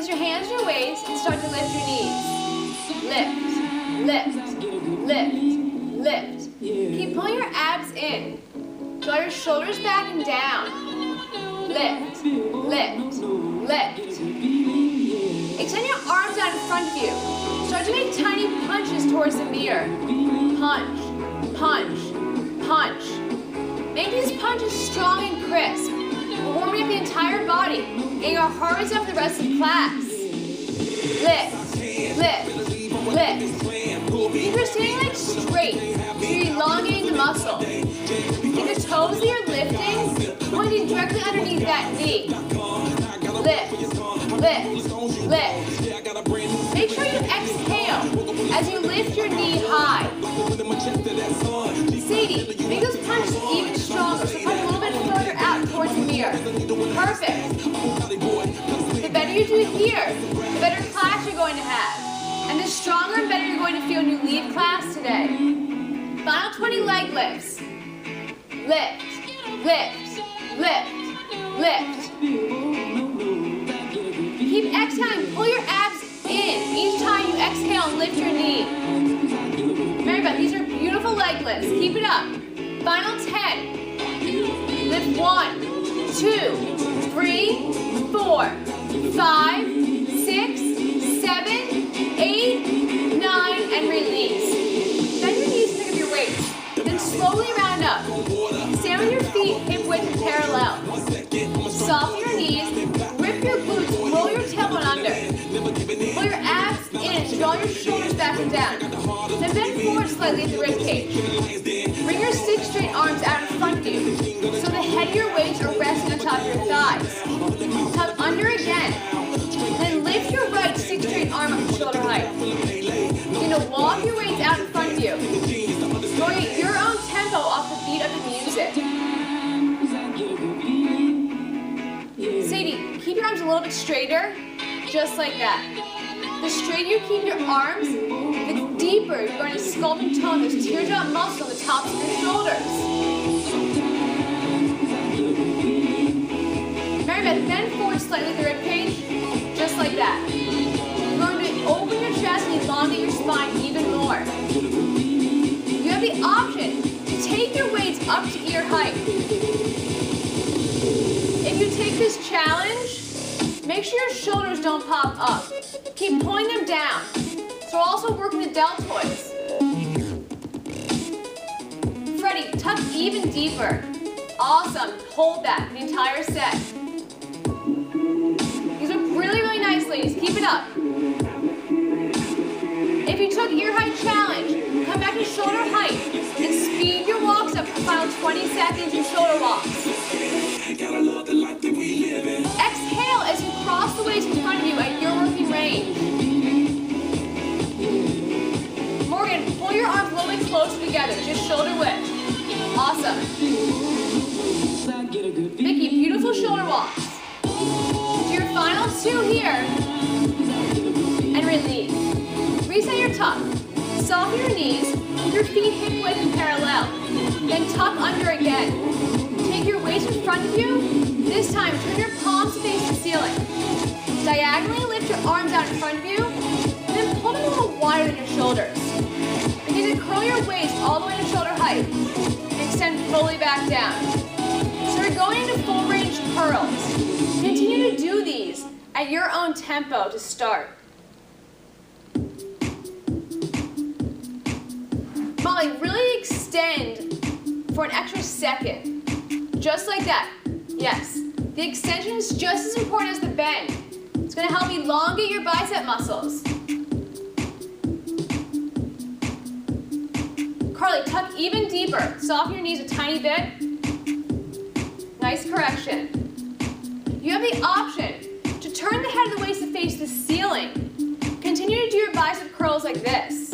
Place your hands on your waist and start to lift your knees. Lift, lift, lift, lift. Keep pulling your abs in. Draw your shoulders back and down. Lift, lift, lift. Extend your arms out in front of you. Start to make tiny punches towards the mirror. Punch, punch, punch. Make these punches strong and crisp. We're warming up the entire body, getting our heart rates up for the rest of the class. Lift, lift, lift. Keep your standing legs straight, so you're elongating the muscle. Keep the toes that you're lifting pointing directly underneath that knee. Lift, lift, lift. Make sure you exhale as you lift your knee high. Sadie, make those punches even stronger, so punch a little bit further out towards the mirror. Perfect. The better you do here, the better class you're going to have. And the stronger and better you're going to feel when you leave class today. Final 20 leg lifts. Lift, lift, lift, lift. Keep exhaling, pull your abs in each time you exhale and lift your knee. Marybeth, these are beautiful leg lifts. Keep it up. Final 10. Lift 1, 2, 3, 4, 5, 6, 7, 8, 9, and release. Bend your knees and pick up your weights. Then slowly round up. Stand with your feet hip width parallel. Soften your knees, rip your glutes, roll your tailbone under. Pull your abs in, draw your shoulders back and down. Then bend forward slightly at the rib cage. Bring your 6 straight arms out in front of you, so the head of your weights are resting on top of your thighs. Tuck under again. Then lift your right 6 straight arm up to shoulder height. You're going to walk your weights out in front of you, going at your own tempo off the beat of the music. Sadie, keep your arms a little bit straighter, just like that. The straighter you keep your arms, the deeper you're going to sculpt and tone those teardrop muscles on the tops of your shoulders. Marybeth, bend forward slightly at the rib cage, just like that. You're going to open your chest and elongate your spine even more. You have the option to take your weights up to ear height. If you take this challenge, make sure your shoulders don't pop up. Keep pulling them down. So we're also working the deltoids. Freddie, tuck even deeper. Awesome. Hold that the entire set. These are really, really nice, ladies. Keep it up. If you took ear height challenge, come back to shoulder height and speed your walks up for the final 20 seconds in shoulder walks. Exhale as you cross the weights in front of you at your working range. Morgan, pull your arms a little bit closer together, just shoulder width. Awesome. Vicky, beautiful shoulder walks. Do your final 2 here. And release. Reset your tuck. Soften your knees, with your feet hip width and parallel. Then tuck under again. Take your weights in front of you. This time, turn your palms to face the ceiling. Diagonally lift your arms out in front of you, and then pull them a little wider than your shoulders. Begin to curl your waist all the way to shoulder height, and extend fully back down. So we're going into full range curls. Continue to do these at your own tempo to start. Molly, really extend for an extra second. Just like that. Yes. The extension is just as important as the bend. It's going to help elongate your bicep muscles. Carly, tuck even deeper. Soften your knees a tiny bit. Nice correction. You have the option to turn the head of the waist to face the ceiling. Continue to do your bicep curls like this.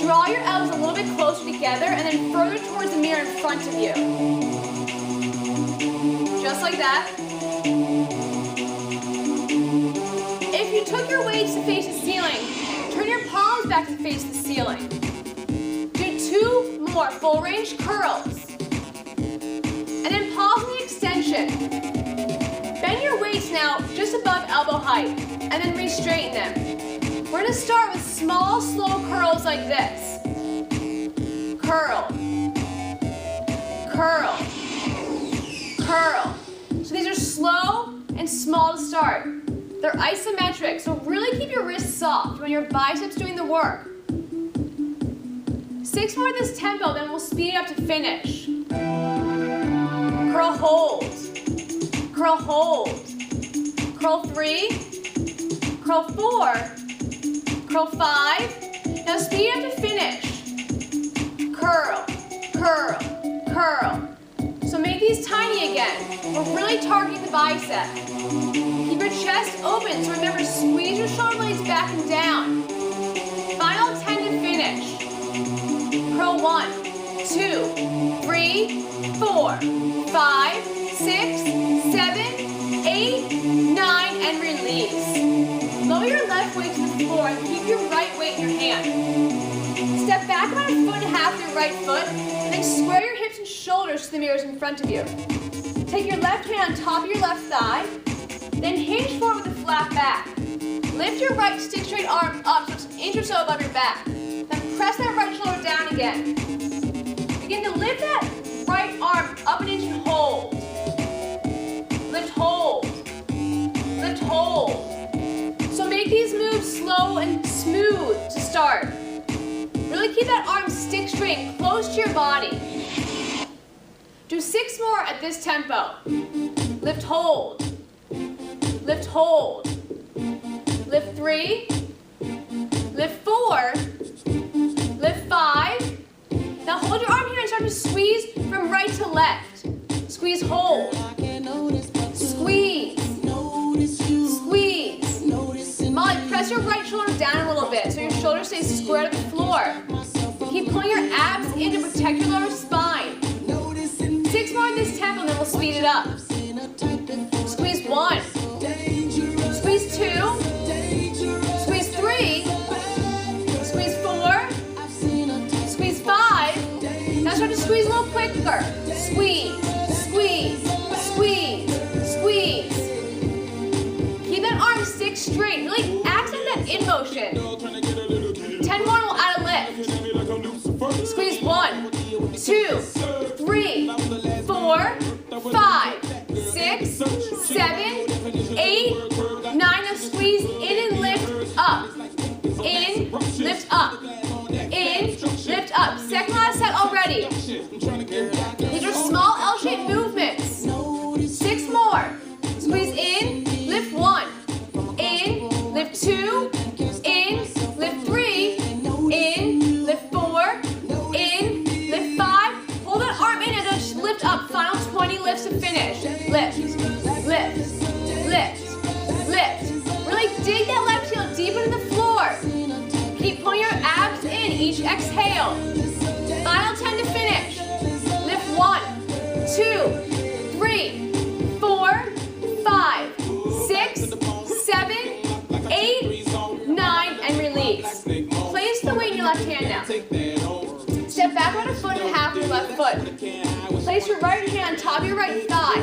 Draw your elbows a little bit closer together and then further towards the mirror in front of you. Just like that. If you took your weights to face the ceiling, turn your palms back to face the ceiling. Do 2 more full range curls. position. Bend your weights now just above elbow height, and then re-straighten them. We're gonna start with small, slow curls like this. Curl, curl, curl. So these are slow and small to start. They're isometric, so really keep your wrists soft when your biceps doing the work. 6 more at this tempo, then we'll speed it up to finish. Curl, hold. Curl, hold. Curl 3. Curl 4. Curl 5. Now speed it up to finish. Curl, curl, curl. So make these tiny again. We're really targeting the bicep. Keep your chest open, so remember, squeeze your shoulder blades back and down. Final 10 to finish. Curl 1, 2, 3, 4, 5, 6, 7, 8, 9, and release. Lower your left weight to the floor and keep your right weight in your hand. Step back about 1.5 foot with your right foot, and then square your hips and shoulders to the mirrors in front of you. Take your left hand on top of your left thigh, then hinge forward with a flat back. Lift your right stick straight arm up so it's an inch or so above your back. Then press that right shoulder down again. Begin to lift that right arm up an inch and hold. Lift, hold. Lift, hold. So make these moves slow and smooth to start. Really keep that arm stick straight and close to your body. Do 6 more at this tempo. Lift, hold. Lift, hold. Lift 3. Lift 4. Lift 5. Now hold your arm here and start to squeeze from right to left. Squeeze, hold. Squeeze. Squeeze. Molly, press your right shoulder down a little bit so your shoulder stays square to the floor. Keep pulling your abs in to protect your lower spine. 6 more in this tempo, and then we'll speed it up. Squeeze 1. Squeeze 2. Squeeze 3. Squeeze 4. Squeeze 5. Now start to squeeze a little quicker. Squeeze, squeeze, squeeze, squeeze. Keep that arm stick straight. Really accent that in motion. 10 more and we'll add a lift. Squeeze 1, 2, 3, 4, 5, 6, 7, 8, 9. Now squeeze in and lift up. In, lift up. In, lift up. Second last set already. These are small L-shaped movements. 6 more. Squeeze in, lift 1. In, lift 2. In, lift 3. In, lift 4. In, lift 5. Hold that arm in and just lift up. Final 20 lifts to finish. Lift, lift, lift, lift. Really dig that left heel deep into the floor. Keep pulling your abs in each exhale. Final 10 to finish. Lift 1, 2, 3, 4, 5, 6, 7, 8, 9, and release. Place the weight in your left hand now. Step back about 1.5 foot with your left foot. Place your right hand on top of your right thigh.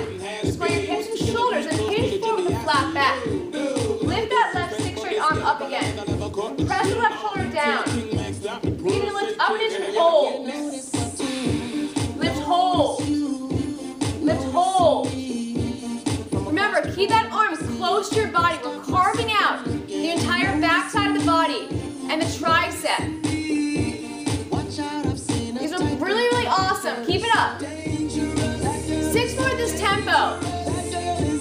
Square your hips and shoulders and hinge forward with a flat back. Lift that left stick straight arm up again. Press the left shoulder down. Begin to lift up and inch and hold. Lift, hold. Lift, hold. Remember, keep that arm close to your body. We're carving out the entire back side of the body and the tricep. These are really, really awesome. Keep it up. 6 more at this tempo.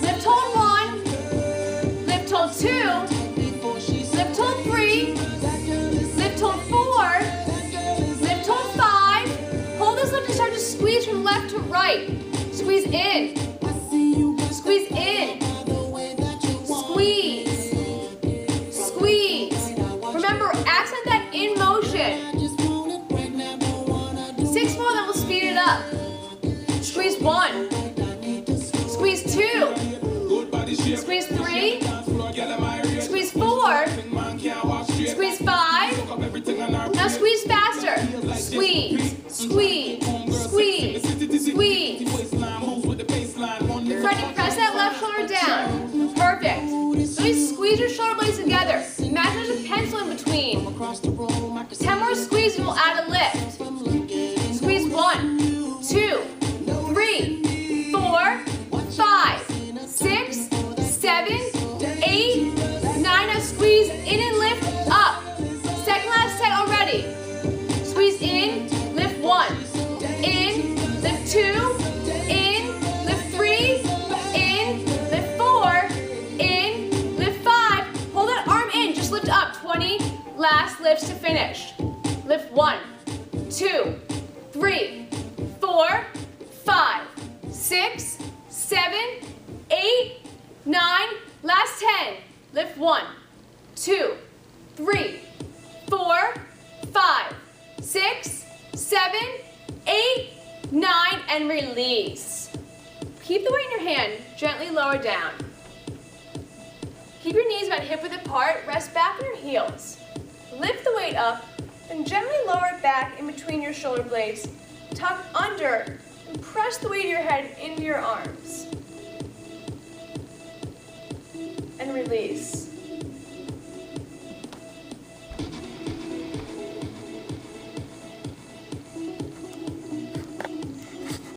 Lift, hold 1. Lift, hold 2. Lift, hold 3. Lift, hold 4. Lift, hold 5. Hold this lift and start to squeeze from left to right. Squeeze in. Squeeze in. Squeeze. Squeeze. Remember, accent that in motion. 6 more, then we'll speed it up. Squeeze 1. Squeeze 2. Squeeze 3. Squeeze 4. Squeeze 5. Now squeeze faster. Squeeze, squeeze, squeeze, squeeze. Squeeze your shoulder blades together. Imagine there's a pencil in between. 10 more squeezes and we'll add a lift. Squeeze 1, 2, 3, 4, 5, 6, 7, 8, 9. Now squeeze in and lift up. Second last set already. Squeeze in, lift 1, in, lift 2, in, lift 3, in, lift 4, in, lift 5. Hold that arm in, just lift up. 20 last lifts to finish. Lift 1, 2, 3, 4, 5, 6, 7, 8, 9. Last 10. Lift 1, 2, 3, 4, 5, 6, 7, 8, 9, and release. Keep the weight in your hand, gently lower down. Keep your knees about hip width apart, rest back on your heels. Lift the weight up, and gently lower it back in between your shoulder blades. Tuck under, and press the weight of your head into your arms. And release.